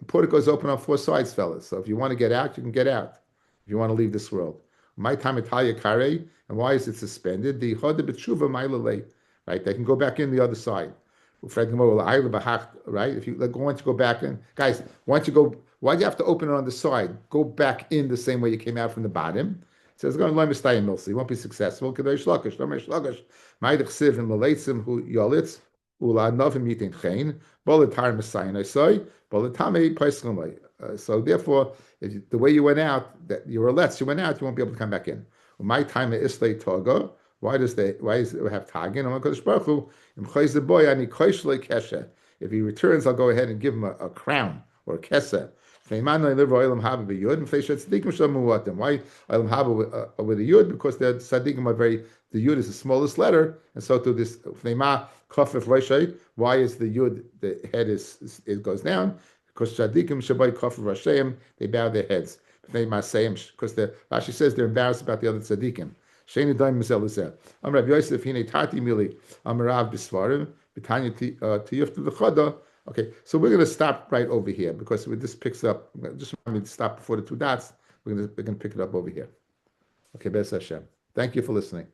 Portico is open on 4 sides, fellas. So if you want to get out, you can get out. If you want to leave this world. My time Italia Kare, and why is it suspended? The Choda B'tshuva Mailalei, right? They can go back in the other side. Right? If you once you go back in, guys, once you go, why do you have to open it on the side? Go back in the same way you came out from the bottom. It says, "Going to learn mistayim milsi. You won't be successful." Kadosh shlokish, lomer shlokish. Ma'idich siv and maleitzim hu yolitz ula novim yitin chein bolatar misayin I bolatame paiskamay. So therefore, the way you went out, that you were let's, you went out, you won't be able to come back in. My time is islay toga. Why does it have tagin? If he returns, I'll go ahead and give him a crown or a keseh. Why Olam Haba with a yud? Because the tzaddikim are the yud is the smallest letter, and so to this why is the yud, the head it goes down? Because tzaddikim shabai kafir rasheim, they bow their heads. Because the Rashi says they're embarrassed about the other tzaddikim. Sheni daim mizel lezeh. Am Rabbi Yosef hine tati mili am Rav bisvarim b'tanya tiyuf to the chada. Okay, so we're going to stop right over here because this picks up. Just remind me to stop before the two dots. We're going to pick it up over here. Okay, Be'ez Hashem. Thank you for listening.